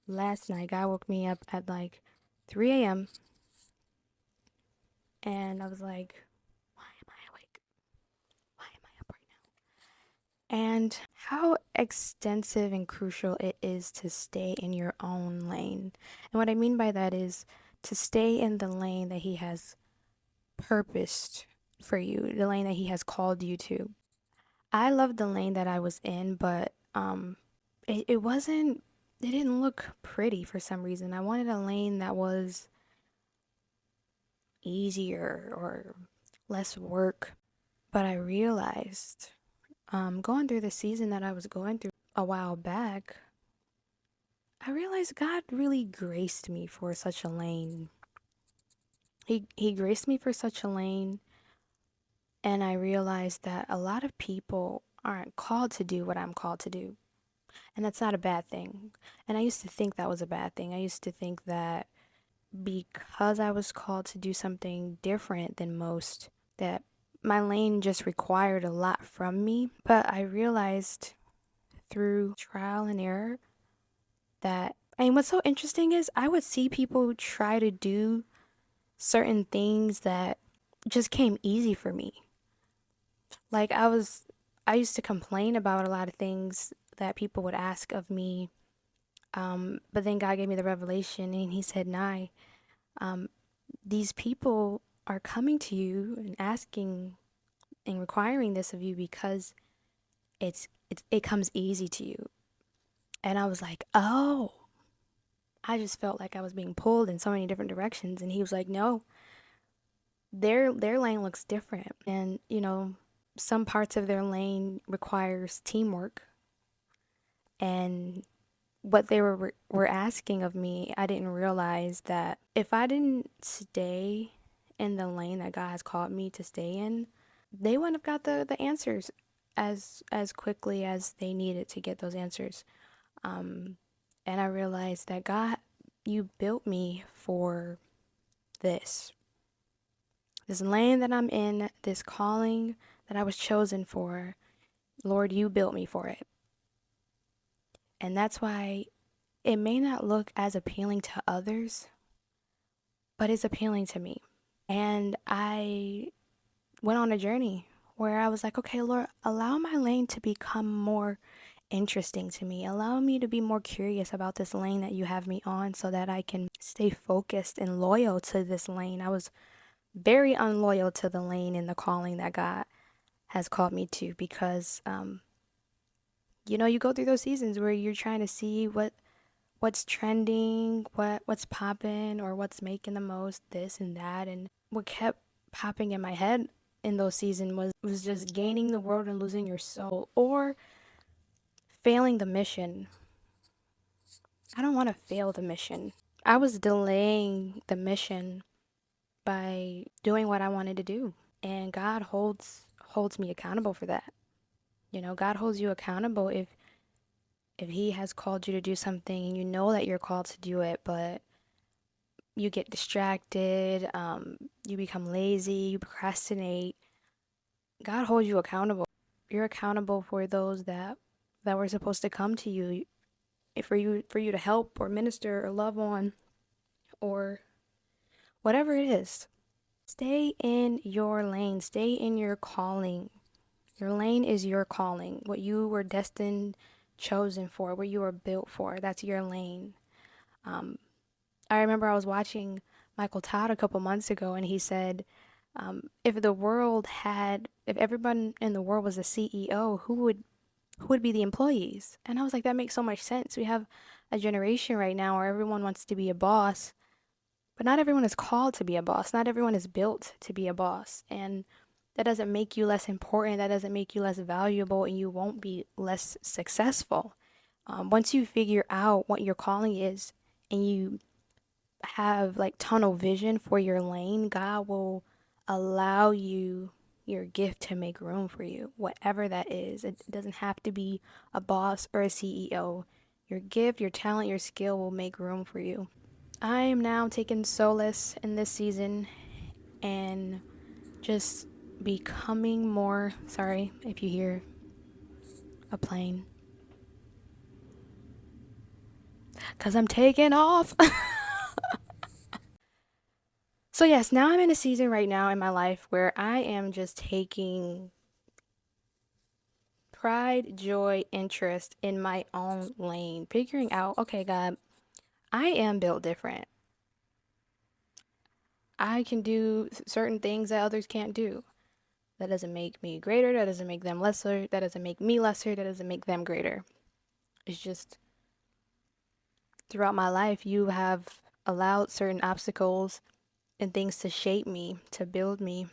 Last night, God woke me up at like 3 a.m. and I was like, why am I awake? Why am I up right now? And how extensive and crucial it is to stay in your own lane. And what I mean by that is to stay in the lane that He has purposed for you, the lane that He has called you to. I loved the lane that I was in, but it wasn't, it didn't look pretty for some reason. I wanted a lane that was easier or less work. But I realized, going through the season that I was going through a while back, I realized God really graced me for such a lane. He graced me for such a lane, and I realized that a lot of people aren't called to do what I'm called to do. And that's not a bad thing. And I used to think that was a bad thing. I used to think that because I was called to do something different than most, that my lane just required a lot from me. But I realized through trial and error that, and what's so interesting is I would see people try to do certain things that just came easy for me. Like I used to complain about a lot of things that people would ask of me. But then God gave me the revelation and He said, Nye, um, these people are coming to you and asking and requiring this of you because it comes easy to you. And I was like, oh, I just felt like I was being pulled in so many different directions. And He was like, no, their lane looks different. And, some parts of their lane requires teamwork. And what they were asking of me, I didn't realize that if I didn't stay in the lane that God has called me to stay in, they wouldn't have got the answers as quickly as they needed to get those answers. Um, and I realized that God, you built me for this. This lane that I'm in, this calling that I was chosen for, Lord, you built me for it. And that's why it may not look as appealing to others, but it's appealing to me. And I went on a journey where I was like, okay, Lord, allow my lane to become more interesting to me. Allow me to be more curious about this lane that you have me on so that I can stay focused and loyal to this lane. I was very unloyal to the lane and the calling that God has called me to because you go through those seasons where you're trying to see what's trending, what's popping or what's making the most this and that. And what kept popping in my head in those seasons was just gaining the world and losing your soul or failing the mission. I don't want to fail the mission. I was delaying the mission by doing what I wanted to do. And God holds me accountable for that. God holds you accountable if He has called you to do something and you know that you're called to do it, but you get distracted, you become lazy, you procrastinate. God holds you accountable. You're accountable for those that were supposed to come to you, for you to help or minister or love on or whatever it is. Stay in your lane, stay in your calling. Your lane is your calling, what you were destined, chosen for, what you were built for. That's your lane. Um, I remember I was watching Michael Todd a couple months ago, and he said, if everyone in the world was a CEO, who would be the employees? And I was like, that makes so much sense. We have a generation right now where everyone wants to be a boss, but not everyone is called to be a boss. Not everyone is built to be a boss. And that doesn't make you less important. That doesn't make you less valuable, and you won't be less successful. Once you figure out what your calling is and you have like tunnel vision for your lane, God will allow your gift to make room for you, whatever that is. It doesn't have to be a boss or a CEO. Your gift, your talent, your skill will make room for you. I am now taking solace in this season and just becoming more. Sorry if you hear a plane. because I'm taking off. So, yes, now I'm in a season right now in my life where I am just taking pride, joy, interest in my own lane, figuring out, okay, God, I am built different. I can do certain things that others can't do. That doesn't make me greater. That doesn't make them lesser. That doesn't make me lesser. That doesn't make them greater. It's just throughout my life, you have allowed certain obstacles and things to shape me, to build me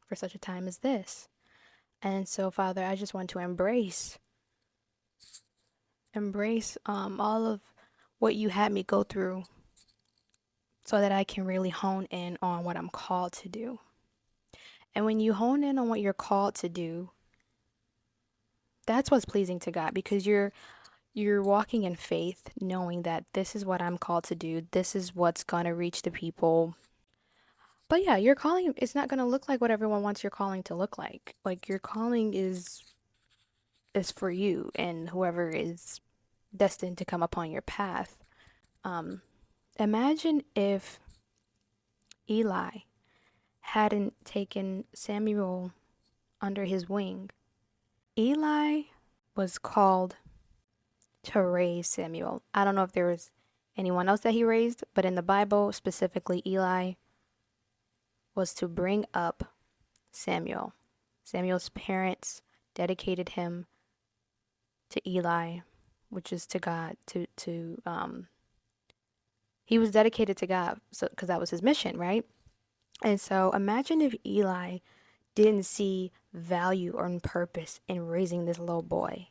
for such a time as this. And so, Father, I just want to embrace all of what you had me go through so that I can really hone in on what I'm called to do. And when you hone in on what you're called to do, that's what's pleasing to God because you're walking in faith, knowing that this is what I'm called to do. This is what's going to reach the people. But yeah, your calling is not going to look like what everyone wants your calling to look like. Like your calling is for you and whoever is destined to come upon your path. Um, Imagine if Eli hadn't taken Samuel under his wing. Eli was called to raise Samuel. I don't know if there was anyone else that he raised, but in the Bible, specifically, Eli was to bring up Samuel. Samuel's parents dedicated him to Eli, which is to God. He was dedicated to God, so because that was his mission, right? And so imagine if Eli didn't see value or purpose in raising this little boy,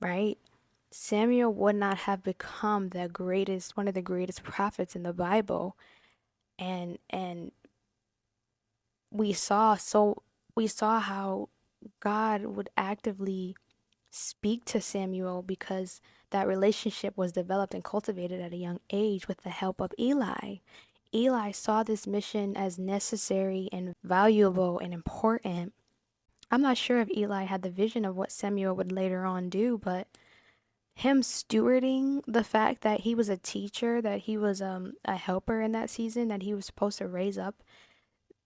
right? Samuel would not have become one of the greatest prophets in the Bible. And we saw so we saw how God would actively speak to Samuel because that relationship was developed and cultivated at a young age with the help of Eli. Eli saw this mission as necessary and valuable and important. I'm not sure if Eli had the vision of what Samuel would later on do, but him stewarding the fact that he was a teacher, that he was a helper in that season, that he was supposed to raise up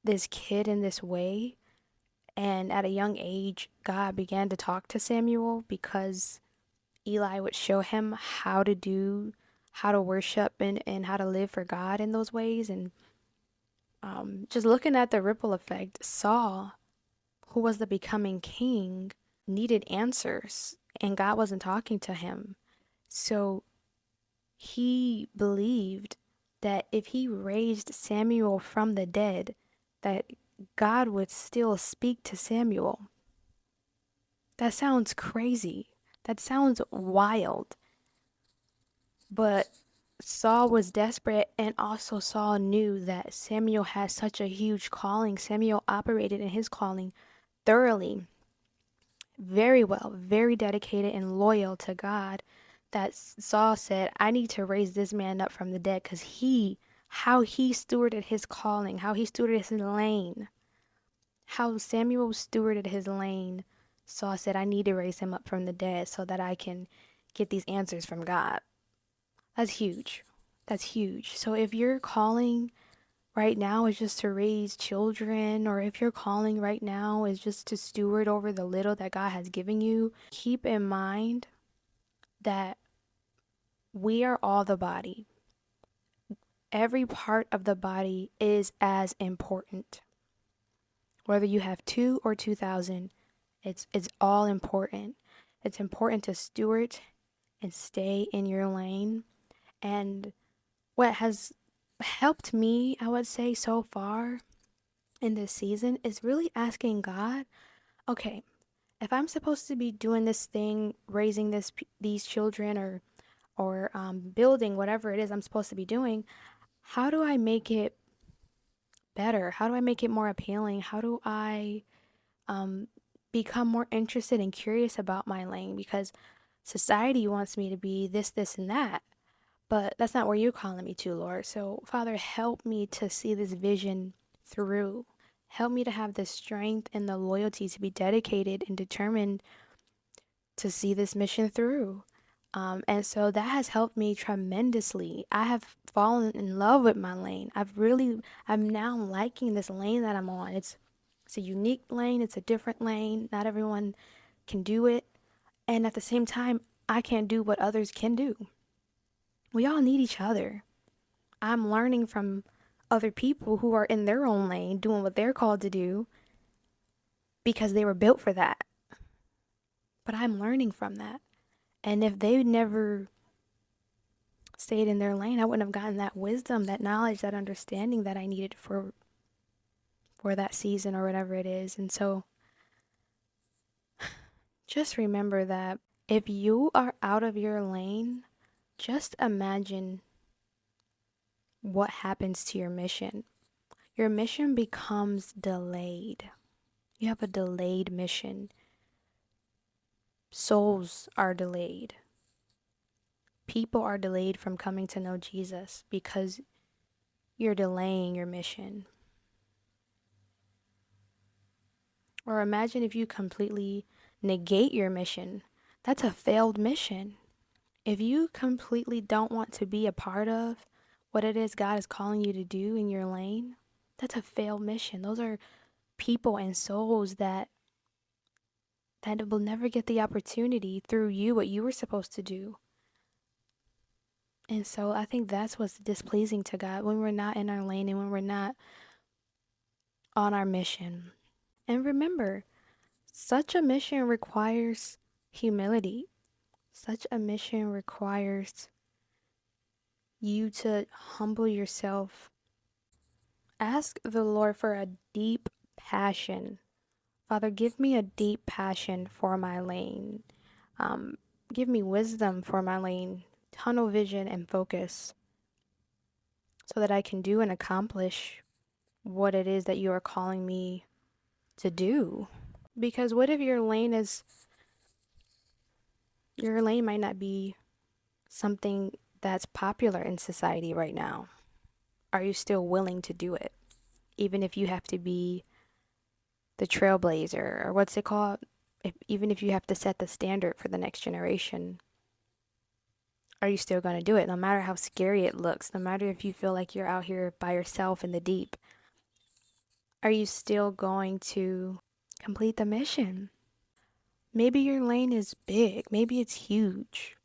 this kid in this way. And at a young age, God began to talk to Samuel because Eli would show him how to worship and how to live for God in those ways. And just looking at the ripple effect, Saul, who was the becoming king, needed answers, and God wasn't talking to him. So he believed that if he raised Samuel from the dead, that God would still speak to Samuel. That sounds crazy. That sounds wild. But Saul was desperate, and also Saul knew that Samuel had such a huge calling. Samuel operated in his calling thoroughly, very well, very dedicated and loyal to God. That Saul said, I need to raise this man up from the dead because how he stewarded his calling, how he stewarded his lane, how Samuel stewarded his lane. Saul said, I need to raise him up from the dead so that I can get these answers from God. That's huge. That's huge. So if your calling right now is just to raise children, or if your calling right now is just to steward over the little that God has given you, keep in mind that we are all the body. Every part of the body is as important. Whether you have 2 or 2,000, it's all important. It's important to steward and stay in your lane. And what has helped me, I would say, so far in this season is really asking God, okay, if I'm supposed to be doing this thing, raising these children, or building whatever it is I'm supposed to be doing, how do I make it better? How do I make it more appealing? How do I um, become more interested and curious about my lane? Because society wants me to be this, this, and that. But that's not where you're calling me to, Lord. So, Father, help me to see this vision through. Help me to have the strength and the loyalty to be dedicated and determined to see this mission through. And so that has helped me tremendously. I have fallen in love with my lane. I'm now liking this lane that I'm on. It's a unique lane, it's a different lane. Not everyone can do it. And at the same time, I can't do what others can do. We all need each other. I'm learning from other people who are in their own lane, doing what they're called to do because they were built for that. But I'm learning from that. And if they never stayed in their lane, I wouldn't have gotten that wisdom, that knowledge, that understanding that I needed for that season or whatever it is. And so just remember that if you are out of your lane, just imagine what happens to your mission. Your mission becomes delayed. You have a delayed mission. Souls are delayed. People are delayed from coming to know Jesus because you're delaying your mission. Or imagine if you completely negate your mission. That's a failed mission. If you completely don't want to be a part of what it is God is calling you to do in your lane, that's a failed mission. Those are people and souls that will never get the opportunity through you what you were supposed to do. And so I think that's what's displeasing to God when we're not in our lane and when we're not on our mission. And remember, such a mission requires humility. Such a mission requires you to humble yourself. Ask the Lord for a deep passion. Father, give me a deep passion for my lane. Um, Give me wisdom for my lane, tunnel vision and focus so that I can do and accomplish what it is that you are calling me to do. Because what if your lane might not be something that's popular in society right now? Are you still willing to do it? Even if you have to be the trailblazer, or what's it called? Even if you have to set the standard for the next generation, are you still going to do it? No matter how scary it looks, no matter if you feel like you're out here by yourself in the deep, are you still going to complete the mission? Maybe your lane is big, maybe it's huge.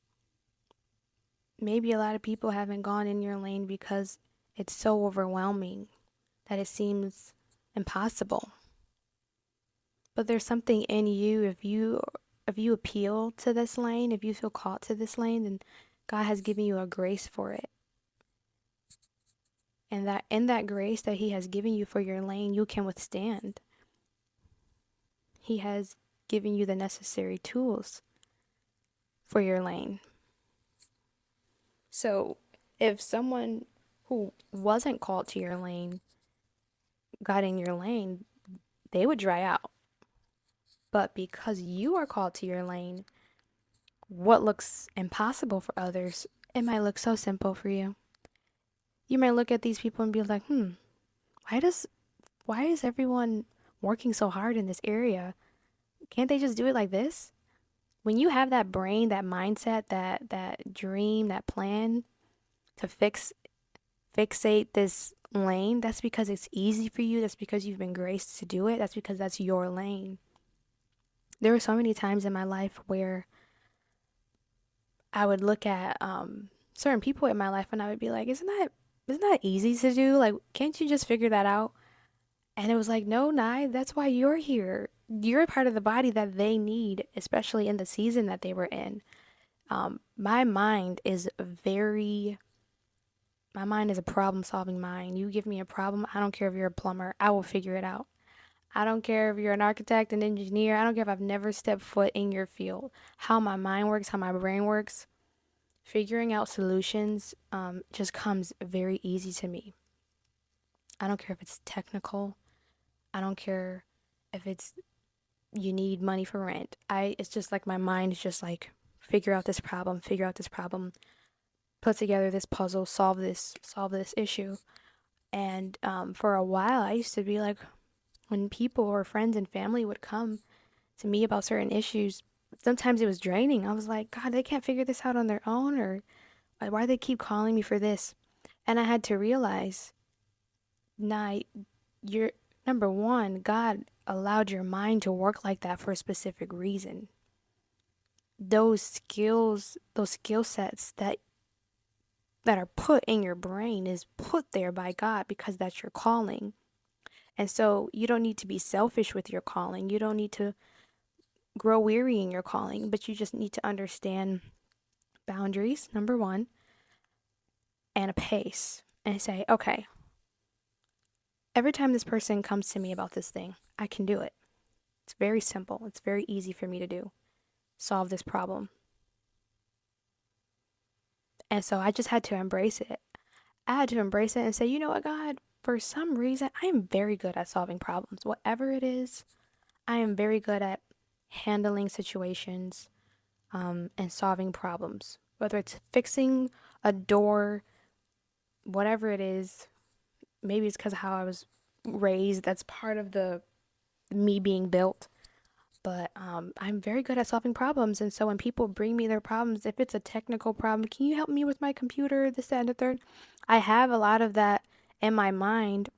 Maybe a lot of people haven't gone in your lane because it's so overwhelming that it seems impossible. But there's something in you if you appeal to this lane, if you feel called to this lane, then God has given you a grace for it. And that in that grace that he has given you for your lane, you can withstand. He has given you the necessary tools for your lane. So, if someone who wasn't called to your lane got in your lane, they would dry out. But because you are called to your lane, what looks impossible for others, it might look so simple for you. You might look at these people and be like, why does why is everyone working so hard in this area? Can't they just do it like this? When you have that brain, that mindset, that dream, that plan to fixate this lane, that's because it's easy for you. That's because you've been graced to do it. That's because that's your lane. There were so many times in my life where I would look at certain people in my life and I would be like, isn't that easy to do? Like, can't you just figure that out? And it was like, no, Nye, that's why you're here. You're a part of the body that they need, especially in the season that they were in. My mind is my mind is a problem solving mind. You give me a problem, I don't care if you're a plumber, I will figure it out. I don't care if you're an architect, an engineer, I don't care if I've never stepped foot in your field. How my mind works, how my brain works, figuring out solutions just comes very easy to me. I don't care if it's technical. I don't care if it's you need money for rent. It's just like my mind is just like figure out this problem, put together this puzzle, solve this issue. And for a while, I used to be like, when people or friends and family would come to me about certain issues, Sometimes it was draining. I was like, God, they can't figure this out on their own, or why do they keep calling me for this? And I had to realize, nah, you're number one, God allowed your mind to work like that for a specific reason. Those skill sets that are put in your brain is put there by God because that's your calling. And so you don't need to be selfish with your calling. You don't need to grow weary in your calling, but you just need to understand boundaries, number one, and a pace. And say, okay, every time this person comes to me about this thing, I can do it. It's very simple. It's very easy for me to do. Solve this problem. And so I just had to embrace it. I had to embrace it and say, you know what, God, for some reason, I am very good at solving problems. Whatever it is, I am very good at handling situations and solving problems. Whether it's fixing a door, whatever it is, maybe it's because of how I was raised. That's part of the me being built. But I'm very good at solving problems. And so when people bring me their problems, if it's a technical problem, can you help me with my computer, this, that, and the third? I have a lot of that in my mind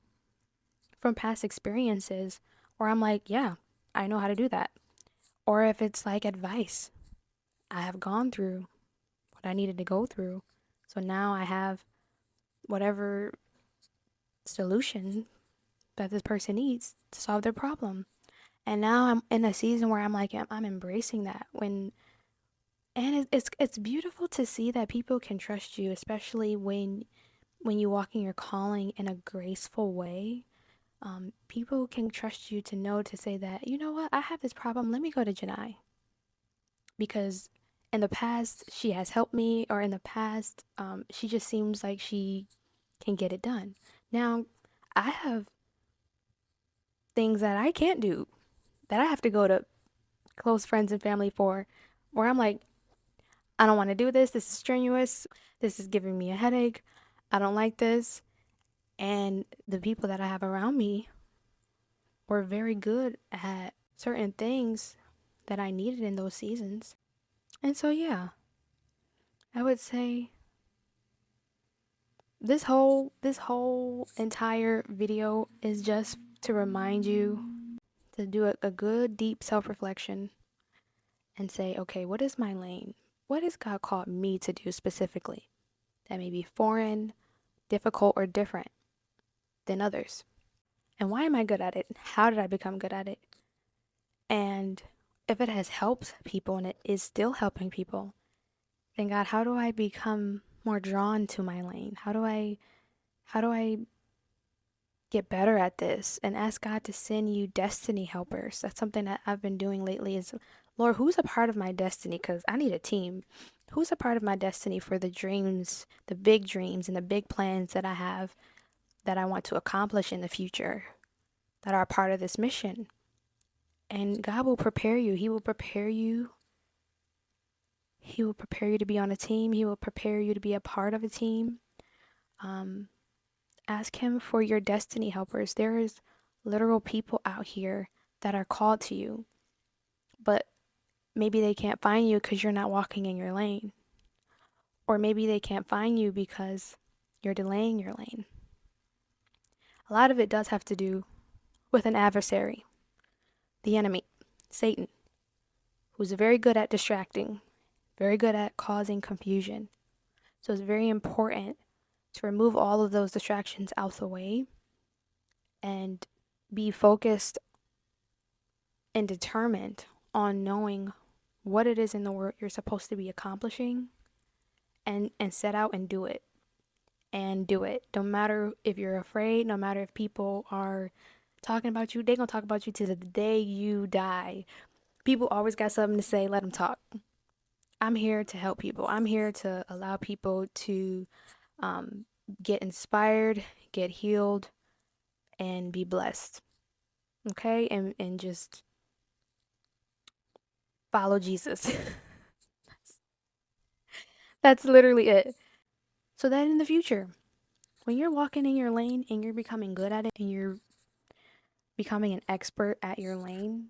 from past experiences where I'm like, yeah, I know how to do that. Or if it's like advice, I have gone through what I needed to go through. So now I have whatever solution that this person needs to solve their problem. And now I'm in a season where I'm like, I'm embracing that and it's beautiful to see that people can trust you, especially when you walk in your calling in a graceful way. People can trust you to know to say that, you know what, I have this problem. Let me go to Janai because in the past she has helped me, or in the past she just seems like she can get it done. Now I have things that I can't do that I have to go to close friends and family for, where I'm like, I don't want to do this. This is strenuous. This is giving me a headache. I don't like this. And the people that I have around me were very good at certain things that I needed in those seasons. And so, yeah, I would say this whole entire video is just to remind you to do a good deep self-reflection and say, okay, what is my lane? What has God called me to do specifically that may be foreign, difficult, or different than others? And why am I good at it? How did I become good at it? And if it has helped people and it is still helping people, then God, how do I become more drawn to my lane? How do I get better at this? And ask God to send you destiny helpers. That's something that I've been doing lately is, Lord, who's a part of my destiny? Because I need a team. Who's a part of my destiny for the dreams, the big dreams and the big plans that I have that I want to accomplish in the future that are part of this mission? And God will prepare you. He will prepare you. He will prepare you to be on a team. He will prepare you to be a part of a team. Um, Ask Him for your destiny helpers. There is literal people out here that are called to you, but maybe they can't find you because you're not walking in your lane. Or maybe they can't find you because you're delaying your lane. A lot of it does have to do with an adversary, the enemy, Satan, who's very good at distracting, very good at causing confusion. So it's very important to remove all of those distractions out the way and be focused and determined on knowing what it is in the world you're supposed to be accomplishing and set out and do it. And do it. No matter if you're afraid, no matter if people are talking about you, they're going to talk about you to the day you die. People always got something to say, let them talk. I'm here to help people. I'm here to allow people to um, get inspired, get healed, and be blessed. Okay? And just follow Jesus. That's literally it. So that in the future, when you're walking in your lane and you're becoming good at it and you're becoming an expert at your lane,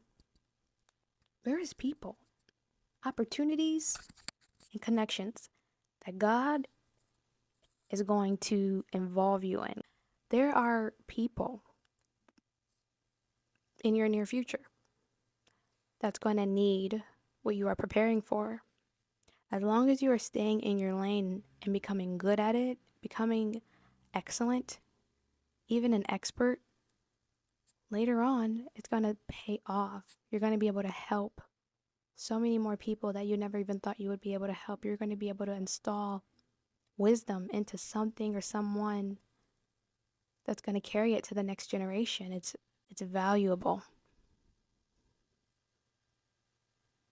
there is people. opportunities and connections that God is going to involve you in. There are people in your near future that's going to need what you are preparing for. As long as you are staying in your lane and becoming good at it, becoming excellent, even an expert, later on, it's going to pay off. You're going to be able to help so many more people that you never even thought you would be able to help. You're going to be able to install wisdom into something or someone that's going to carry it to the next generation. It's valuable.